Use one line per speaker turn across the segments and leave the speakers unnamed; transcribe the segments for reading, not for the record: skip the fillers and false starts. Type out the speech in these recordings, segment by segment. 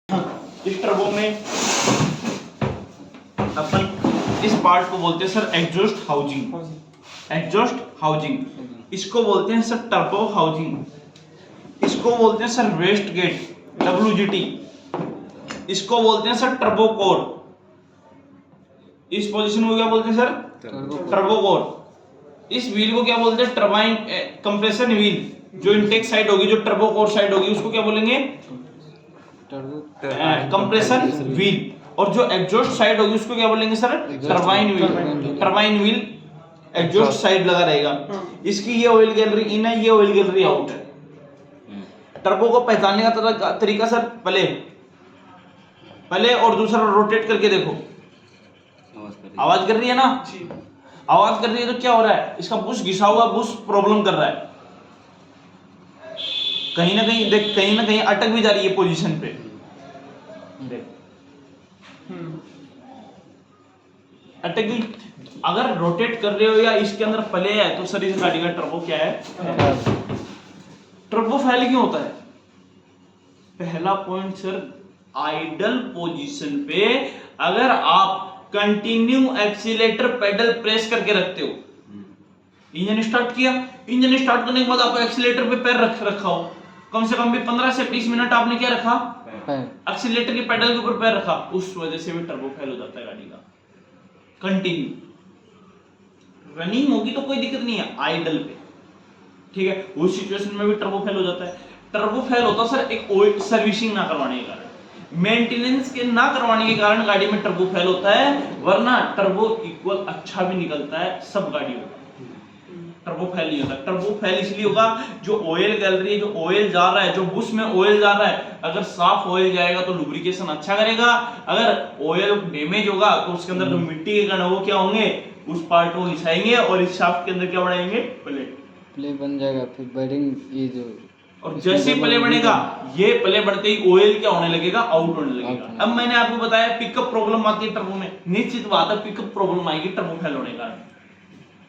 इस टर्बो में अपन इस पार्ट को बोलते हैं sir exhaust housing. Exhaust housing इसको बोलते हैं सर टर्बो हाउसिंग, इसको बोलते हैं सर वेस्ट गेट WGT, इसको बोलते हैं सर टर्बो कोर। इस पोजीशन को क्या बोलते हैं सर? Turbo core. इस व्हील को क्या बोलते हैं? Turbine compression wheel. जो इनटेक साइड होगी, जो टर्बो कोर साइड होगी, उसको क्या बोलेंगे? Compression wheel. और जो एग्जॉस्ट साइड होगी उसको क्या बोलेंगे sir? Turbine wheel. Turbine wheel exhaust side लगा रहेगा। इसकी ये ऑयल गैलरी इन है, ये ऑयल गैलरी आउट है। टर्बो को पहचानने का तरीका सर पहले और दूसरा रोटेट करके देखो। आवाज कर रही है ना? आवाज कर रही है तो क्या हो रहा है? इसका बुश घिसा हुआ, बुश प्रॉब्लम कर रहा है। कहीं ना कहीं देख, कहीं ना कहीं अटक भी जा रही है पोजीशन पे। अटक गई। अगर रोटेट कर रहे हो या इसके अंदर पले है तो सर इस गाड़ी का टर्बो क्या है? टर्बो फैल क्यों होता है? पहला पॉइंट सर, आइडल पोजीशन पे अगर आप कंटिन्यू एक्सीलेटर पेडल प्रेस करके रखते हो, इंजन स्टार्ट किया, इंजन स्टार्ट करने के बाद आप एक्सीलेटर पे पैर रखा हो, कम से कम भी 15 से 20 मिनट आपने क्या रखा? एक्सीलेटर के पेडल के ऊपर पैर रखा, उस वजह से भी टर्बो फेल हो जाता है गाड़ी का। कंटिन्यू रनिंग होगी तो कोई दिक्कत नहीं है, आइडल पे ठीक है, उस सिचुएशन में भी टर्बो फेल हो जाता है। टर्बो फेल होता सर एक ऑयल सर्विसिंग ना करवाने के कारण, मेंटेनेंस के ना करवाने के कारण गाड़ी में टर्बो फेल होता है, वरना टर्बो इक्वल अच्छा भी निकलता है सब गाड़ियों में। टर्बो फेल नहीं होता। टर्बो फेल इसलिए होगा जो ऑयल गैलरी है, जो ऑयल जा रहा है, जो बुश में ऑयल जा रहा है, अगर साफ ऑयल जाएगा तो लुब्रिकेशन अच्छा करेगा, अगर ऑयल डैमेज होगा तो उसके अंदर जो मिट्टी के कण वो क्या होंगे, उस पार्ट को घिसाएंगे और इस शाफ्ट के अंदर क्या बनाएंगे? प्ले
बन जाएगा। फिर बेरिंग ये जो,
और जैसे ही प्ले बनेगा, ये प्ले बढ़ते ही ऑयल क्या होने लगेगा? आउट होने लगेगा। अब मैंने आपको बताया पिकअप प्रॉब्लम आती है टर्बो में, निश्चित बात है पिकअप प्रॉब्लम आएगी टर्बो फेल होने का।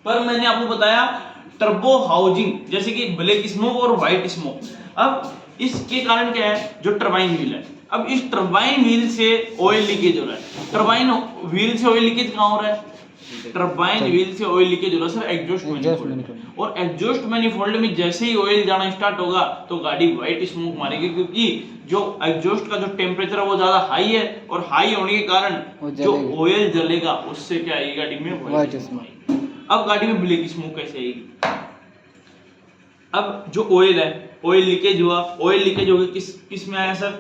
पर मैंने आपको बताया टर्बो हाउसिंग, जैसे कि ब्लैक स्मोक और व्हाइट स्मोक। अब इसके कारण क्या है? जो टरबाइन व्हील है, अब इस टरबाइन व्हील से ऑयल लीकेज हो रहा है। टरबाइन व्हील से ऑयल लीकेज कहां हो रहा है? टरबाइन व्हील से ऑयल लीकेज हो रहा है सर एग्जॉस्ट मैनिफोल्ड। और एग्जॉस्ट मैनिफोल्ड में जैसे ही ऑयल जाना स्टार्ट होगा तो गाड़ी व्हाइट स्मोक मारेगी, क्योंकि जो एग्जॉस्ट का जो टेम्परेचर है वो ज्यादा हाई है, और हाई होने के कारण जो ऑयल जलेगा उससे क्या आएगी गाड़ी में? White smoke. अब गाड़ी में ब्लैक स्मोक कैसे आएगी? अब जो ऑयल है, ऑयल लीकेज हुआ, ऑयल लीकेज हो गया, किस में आया सर?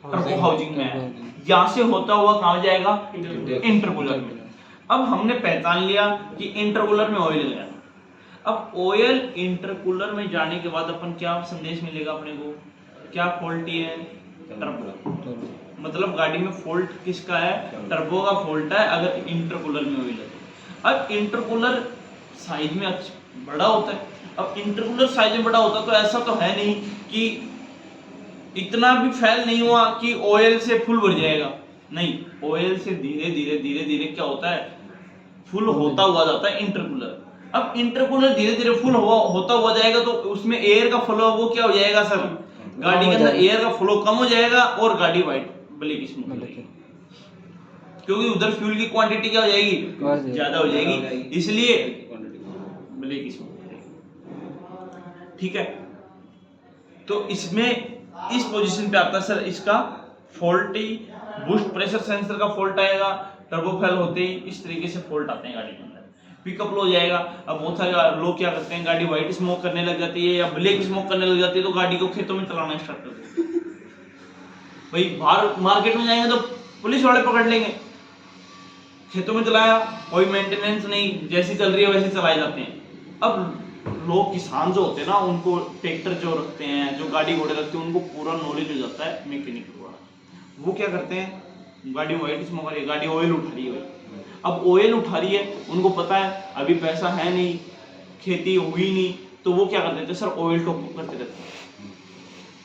टर्बो हाउसिंग में आया। यहां से होता हुआ कहां जाएगा? इंटरकूलर में। अब हमने पहचान लिया कि इंटरकूलर में ऑयल गया। अब ऑयल इंटरकूलर में जाने के बाद अपन क्या संदेश मिलेगा अपने को? क्या फॉल्टी है? टर्बो। मतलब गाड़ी में फॉल्ट किसका है? टर्बो का फॉल्ट है अगर इंटरकूलर में ऑयल है। अब इंटरकूलर साइज में बड़ा होता है। अब इंटरकूलर साइज में बड़ा होता है तो ऐसा तो है नहीं कि इतना भी फेल नहीं हुआ कि ऑयल से फुल भर जाएगा, नहीं, ऑयल से धीरे धीरे धीरे धीरे क्या होता है? फुल होता हुआ जाता है इंटरकूलर। अब इंटरकूलर धीरे धीरे फुल होता हुआ जाएगा तो उसमें एयर का फ्लो वो क्या हो जाएगा सर? गाड़ी के अंदर एयर का फ्लो कम हो जाएगा और गाड़ी व्हाइट ब्लैक स्मोक हो जाएगी, क्योंकि उधर फ्यूल की क्वांटिटी क्या हो जाएगी? ज्यादा हो जाएगी, इसलिए ब्लैक स्मोक। ठीक है, तो इसमें इस पोजीशन पे आता है सर इसका फॉल्टी बूस्ट प्रेशर सेंसर का फॉल्ट आएगा। टर्बो फेल होते ही इस तरीके से फॉल्ट आते हैं गाड़ी के अंदर, पिकअप लो जाएगा। अब बहुत सारे लोग क्या करते हैं, गाड़ी व्हाइट स्मोक करने लग जाती है या ब्लैक स्मोक करने लग जाती है तो गाड़ी को खेतों में चलाना स्टार्ट कर देते हैं। भाई बाहर मार्केट में जाएंगे तो पुलिस वाले पकड़ लेंगे, खेतों में चलाया, कोई मेंटेनेंस नहीं, जैसी चल रही है वैसे चलाए जाते हैं। अब लोग किसान जो होते हैं ना, उनको ट्रैक्टर जो रखते हैं, जो गाड़ी घोड़े रखते हैं, उनको पूरा नॉलेज हो जाता है मैकेनिकल वाला। वो क्या करते हैं, गाड़ी व्हाइट स्मोक आ रही है, गाड़ी ऑयल उठा रही है। अब ऑयल उठा रही है, उनको पता है अभी पैसा है नहीं, खेती हुई नहीं, तो वो क्या करते थे सर? ऑयल टॉप अप करते रहते हैं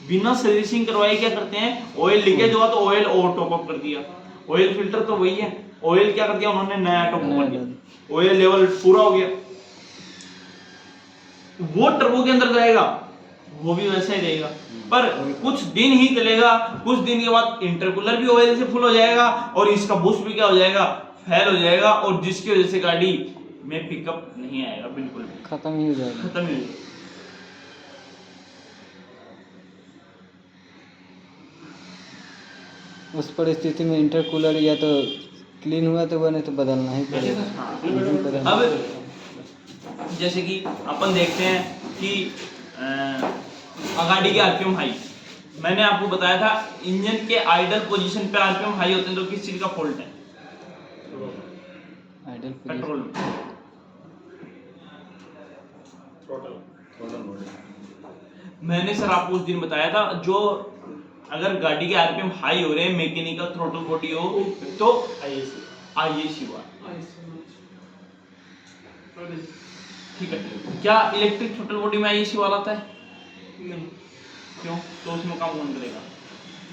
बिना सर्विसिंग करवाए। क्या करते हैं? ऑयल लीकेज हुआ तो ऑयल और टॉप अप कर दिया। ऑयल फिल्टर तो वही है, ऑयल क्या कर दिया उन्होंने? नया टॉप अप कर दिया, ऑयल लेवल पूरा हो गया। वो टर्बो के अंदर जाएगा, वो भी वैसा ही रहेगा, पर कुछ दिन ही चलेगा, कुछ दिन के बाद इंटरकूलर भी ऑयल से फुल हो जाएगा और इसका बूस्ट भी क्या हो जाएगा, फेल हो जाएगा, और जिसकी वजह से गाड़ी में पिकअप नहीं आएगा, बिल्कुल भी
खत्म ही हो जाएगा।
खत्म ही हो जाएगा।
उस परिस्थिति में इंटरकूलर या तो क्लीन हुआ तो हुआ, नहीं तो बदलना ही पड़ेगा।
हाँ।
नहीं बदलना।
अब जैसे कि अपन देखते हैं कि गाड़ी के आरपीएम हाई, मैंने आपको बताया था इंजन के आइडल पोजीशन पे आरपीएम हाई होते हैं तो किस चीज का फॉल्ट है,
आइडल
पेट्रोल में। मैंने सर आपको उस दिन बताया था, जो अगर गाड़ी के आरपीएम हाई हो रहे हैं, मैकेनिकल थ्रोटल बॉडी हो तो आईएसी हुआ, ठीक है। क्या इलेक्ट्रिक थ्रोटल बॉडी में आईएसी वाला आता है?
नहीं,
क्यों? तो उसमें काम कौन करेगा?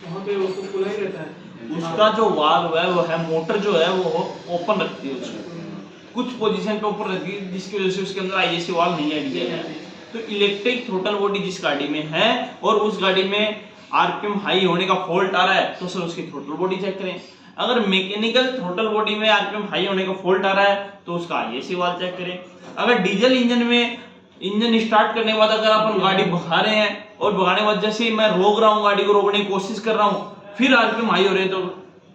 वहाँ पे वो तो खुला ही रहता है।
उसका जो वाल्व है वो है, मोटर जो है वो ओपन रखती है उसको, कुछ पोजीशन पे ऊपर रहती है, जिसकी वजह से उसके अंदर आईएसी वाल्व नहीं ऐड किया जाता है। तो इलेक्ट्रिक थ्रोटल बॉडी जिस गाड़ी में है और उस गाड़ी में आरपीएम हाई होने का फॉल्ट आ रहा है तो सर उसकी थ्रोटल बॉडी चेक करें। अगर मैकेनिकल थ्रोटल बॉडी में आरपीएम हाई होने का फॉल्ट आ रहा है तो उसका आईएसी वाल्व चेक करें। अगर डीजल इंजन में इंजन स्टार्ट करने के बाद अगर अपन गाड़ी भगा रहे हैं और भगाने के बाद जैसे ही मैं रोक रहा हूँ, गाड़ी को रोकने की कोशिश कर रहा हूँ, फिर आरपीएम हाई हो रहे हैं तो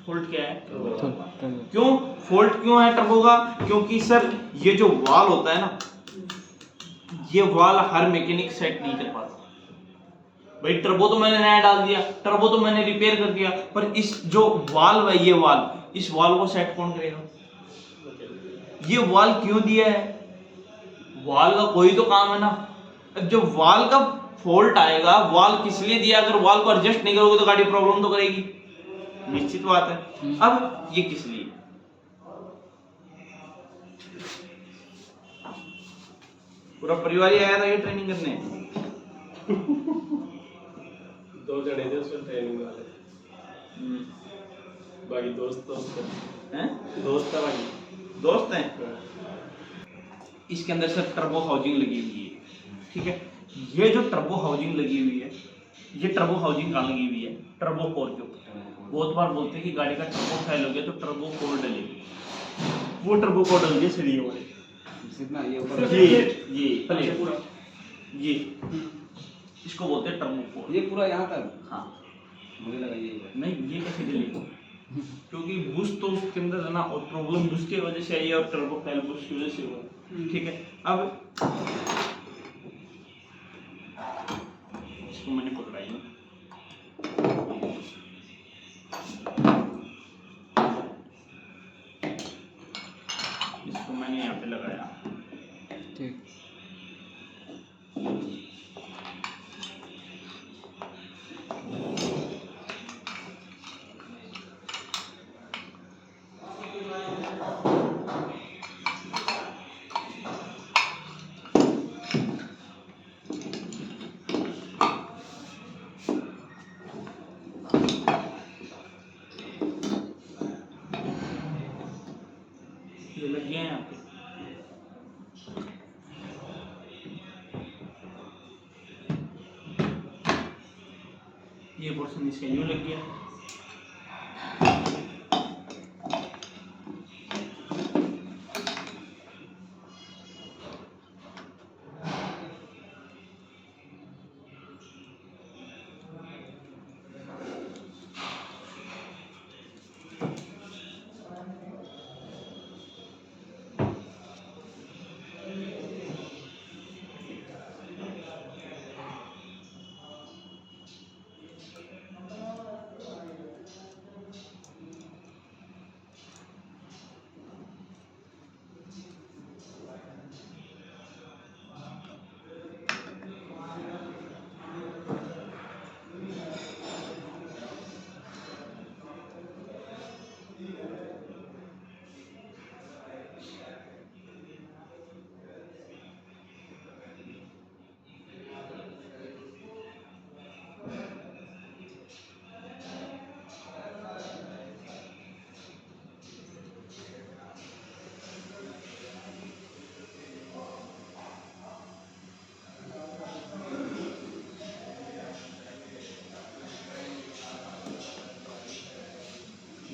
फॉल्ट क्या है? क्यों फॉल्ट क्यों है टर्बो का? क्योंकि सर ये जो वाल होता है ना, ये वाल हर मैकेनिक सेट नहीं कर पाता। भाई टर्बो तो मैंने नया डाल दिया, टर्बो तो मैंने रिपेयर कर दिया, पर इस जो वाल्व है, ये वाल्व, इस वाल्व को सेट कौन करेगा? ये वाल्व क्यों दिया है? वाल्व का कोई तो काम है ना। अब जब वाल्व का फॉल्ट आएगा, वाल्व किस लिए दिया? अगर वाल्व को एडजस्ट नहीं करोगे तो गाड़ी प्रॉब्लम तो करेगी, निश्चित बात है। अब ये किस लिए? पूरा परिवार ही आया था ये ट्रेनिंग करने।
2 जने थे उसमें ट्रेनिंग वाले, बाकी दोस्त
हैं?
दोस्त था बाकी।
दोस्त हैं। इसके अंदर सर टर्बो हाउसिंग लगी हुई है, ठीक है। ये जो टर्बो हाउसिंग लगी हुई है, ये टर्बो हाउसिंग कहाँ लगी हुई है? टर्बो कोर के ऊपर। बहुत बार बोलते हैं कि गाड़ी का टर्बो फेल हो गया तो टर्बो कोर डलेगी, वो टर्बो कोर डल गई सरियों वाले। ये प्लेट पूरा, ये इसको बोलते हैं टर्बो कोर।
ये पूरा यहाँ तक?
हाँ,
मुझे लगा ये
नहीं ये कैसे डलेगी? क्योंकि बुश तो उसके अंदर है ना, और प्रॉब्लम बुश की वजह से आई है और टर्बो फेल बुश की वजह से हुआ, ठीक है। अब इसको मैंने पकड़ाई, इसको मैंने यहाँ पे लगाया,
ठीक।
ये लग गया है यहाँ पे। ये पोर्शन इसका यूं लग गया।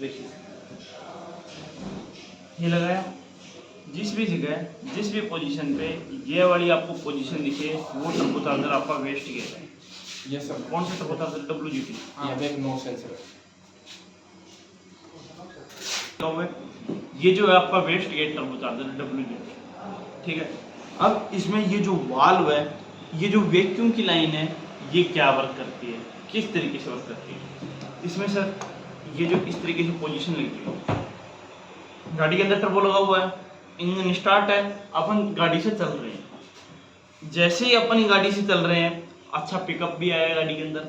देखिए ये लगाया, जिस भी जगह जिस भी पोजीशन पे ये वाली आपको पोजीशन दिखे वो टर्बो चार्जर आपका वेस्ट गेट है।
Yes sir.
कौन सा टर्बो चार्जर? WGT।
यहाँ पे नो सेंसर।
ये जो है आपका wastegate turbocharger WGT, ठीक है। अब इसमें ये जो वाल्व है, ये जो वैक्यूम की लाइन है, ये क्या वर्क करती है, किस तरीके से वर्क करती है? इसमें सर ये जो इस तरीके से पोजीशन लगी है, गाड़ी के अंदर टर्बो लगा हुआ है, इंजन स्टार्ट है, अपन गाड़ी से चल रहे हैं। जैसे ही अपन गाड़ी से चल रहे हैं, अच्छा पिकअप भी आया गाड़ी के अंदर,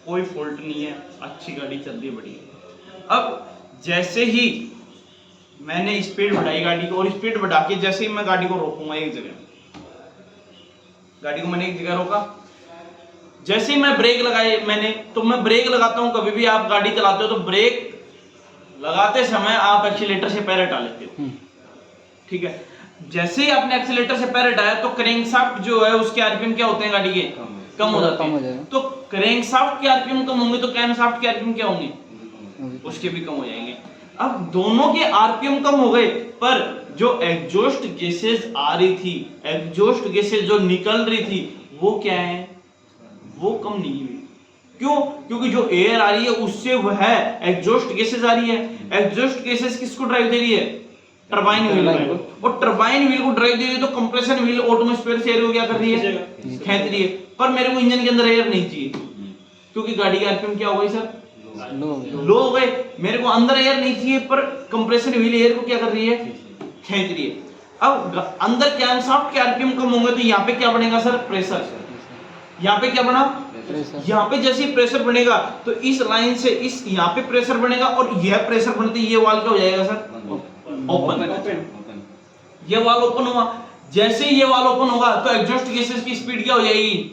कोई फॉल्ट नहीं है, अच्छी गाड़ी चल रही है, बढ़िया। अब जैसे ही मैंने स्पीड बढ़ाई गाड़ी को, और स्पीड बढ़ा के जैसे ही मैं गाड़ी को रोकूंगा एक जगह, गाड़ी को मैंने एक जगह रोका, जैसे ही मैं ब्रेक लगाए मैंने, तो मैं ब्रेक लगाता हूं, कभी भी आप गाड़ी चलाते हो तो ब्रेक लगाते समय आप एक्सीलेटर से पैर हटा लेते हो, ठीक है। जैसे ही आपने एक्सीलेटर से पैर हटाया तो क्रैंकशाफ्ट जो है उसके आरपीएम क्या होते हैं गाड़ी के? कम हो जाते हैं। तो क्रैंकशाफ्ट के आरपीएम कम होंगे तो कैमशाफ्ट के आरपीएम क्या होंगे? उसके भी कम हो जाएंगे। अब दोनों के आरपीएम कम हो गए, पर जो एग्जॉस्ट गैसेस आ रही थी, एग्जॉस्ट गैसेस जो निकल रही थी, वो क्या है? वो कम नहीं हुई। क्यों? क्योंकि जो एयर आ रही है उससे वह एग्जॉस्ट गैसेस आ रही है। एग्जॉस्ट गैसेस किसको ड्राइव दे रही है? टरबाइन व्हील को। और टरबाइन व्हील को ड्राइव दे रही है तो कंप्रेशन व्हील ऑटोमोस्फेयर से एयर को क्या कर रही है? खींच रही है। पर मेरे को इंजन के अंदर एयर नहीं चाहिए, क्योंकि गाड़ी का आरपीएम क्या हो गई सर? लो हो गए। मेरे को अंदर एयर नहीं चाहिए, पर कंप्रेशन व्हील एयर को क्या कर रही है? खींच रही है। अब अंदर कैमशाफ्ट के आरपीएम कम होंगे तो यहाँ पे क्या बनेगा सर? प्रेशर। यहाँ पे क्या बना? यहाँ पे जैसे प्रेशर बनेगा तो इस लाइन से इस यहाँ पे प्रेशर बनेगा, और यह प्रेशर बनते ये वाल्व क्या हो जाएगा सर? ओपन। ये वाल्व ओपन हुआ। जैसे ही ये वाल्व ओपन होगा तो एग्जॉस्ट गैसेस की स्पीड क्या हो जाएगी?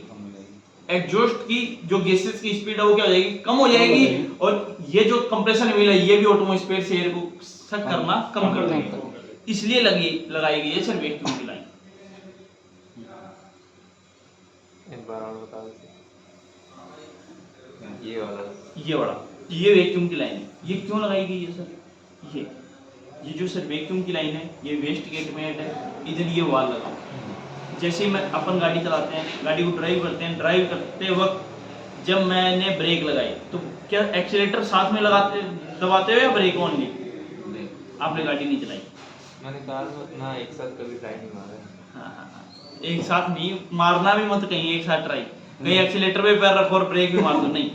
एग्जॉस्ट की जो गैसेस की स्पीड है वो क्या हो जाएगी? कम हो जाएगी। और ये जो कंप्रेशन व्हील है ये भी ऑटोमोस्फेयर से एयर को सक करना कम कर देगी, इसलिए लगाई गई है सर वैक्यूम की लाइन। ये वैक्यूम की लाइन है। ये क्यों लगाई गई है सर? ये जो सर वैक्यूम की लाइन है, ये वेस्ट गेट में है, इधर ये वाल लगा। जैसे ही मैं अपन गाड़ी चलाते हैं, गाड़ी को ड्राइव करते हैं, ड्राइव करते वक्त जब मैंने ब्रेक लगाई तो क्या एक्सीलेटर साथ में दबाते हुए या ब्रेक ओनली? आपने गाड़ी नहीं चलाई?
मैंने कार में उतना एक साथ कभी ट्राई नहीं मारा।
हाँ, एक साथ नहीं मारना भी मत कहीं, एक साथ ट्राई। कहीं एक्सीलेटर पे पैर रखो और ब्रेक भी मार दो, नहीं।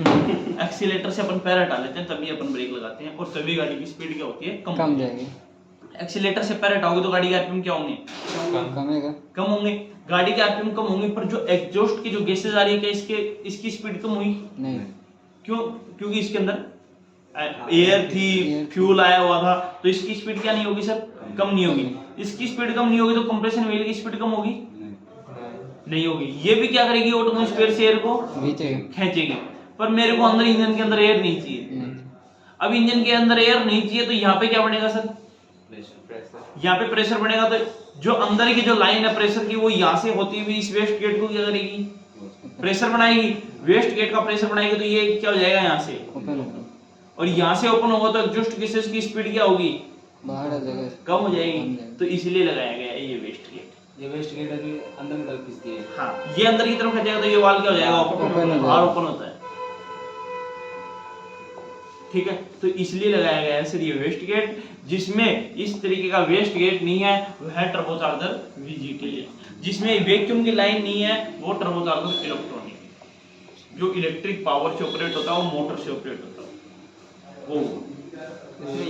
एक्सीलेटर से अपन पैर हटा लेते हैं, तभी अपन ब्रेक लगाते हैं, और तभी गाड़ी की स्पीड क्या होती है? कम जाएगी। एक्सीलेटर से पैर हटाओगे तो गाड़ी के आरपीएम क्या होंगे? कम होंगे। गाड़ी के आरपीएम कम होंगे, पर जो एग्जॉस्ट की जो गैसेस आ रही है, क्या इसकी स्पीड कम हुई? नहीं। क्यों? क्योंकि इसके अंदर एयर थी, फ्यूल आया हुआ था, तो इसकी स्पीड क्या नहीं होगी सर? कम नहीं होगी। इसकी स्पीड कम नहीं होगी तो कंप्रेशन व्हील की स्पीड कम होगी? नहीं होगी। ये भी क्या करेगी? ऑटोमोस्फेयर से एयर को खींचेगी। पर मेरे को अंदर इंजन के अंदर एयर नहीं चाहिए। अब इंजन के अंदर एयर नहीं चाहिए तो यहाँ पे क्या बनेगा सर? यहाँ पे प्रेशर बनेगा। तो जो अंदर की जो लाइन है प्रेशर की, वो यहाँ से होती हुई इस वेस्ट गेट को क्या करेगी? प्रेशर बनाएगी। वेस्ट गेट का प्रेशर बनाएगी तो ये क्या हो जाएगा? यहाँ से और यहाँ से ओपन होगा तो एग्जॉस्ट गैसेस की स्पीड क्या होगी? बाहर आ जाएगा, कम हो जाएगी। तो इसीलिए लगाया गया है ये वेस्ट गेट।
ये वेस्ट गेट अभी अंदर की तरफ खींचती है।
हाँ, ये अंदर की तरफ खींचेगा तो ये वाल क्या हो जाएगा? बाहर ओपन होता है, ठीक है। तो इसलिए लगाया गया है सर ये वेस्ट गेट, जिसमें इस तरीके का वेस्ट गेट नहीं है, वह है टर्बोचार्जर VGT है। जिसमें वैक्यूम की लाइन नहीं है, वो टर्बोचार्जर इलेक्ट्रॉनिक है। जो इलेक्ट्रिक पावर से ऑपरेट होता है, वो मोटर से ऑपरेट होता है। वो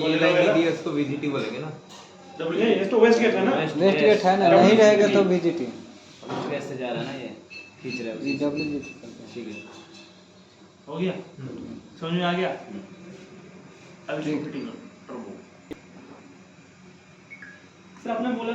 ये लाइन नहीं दी, उसको VGT बोलेंगे ना?
ये तो वेस्ट गेट है ना?
वेस्ट गेट है ना, नहीं रहेगा तो VGT।
कैसे जा रहा है ना, ये खींच रहा है।
WGT
ठीक है,
हो गया, समझ में आ गया। अब इसको फिटिंग करो टर्बो।
सर आपने बोला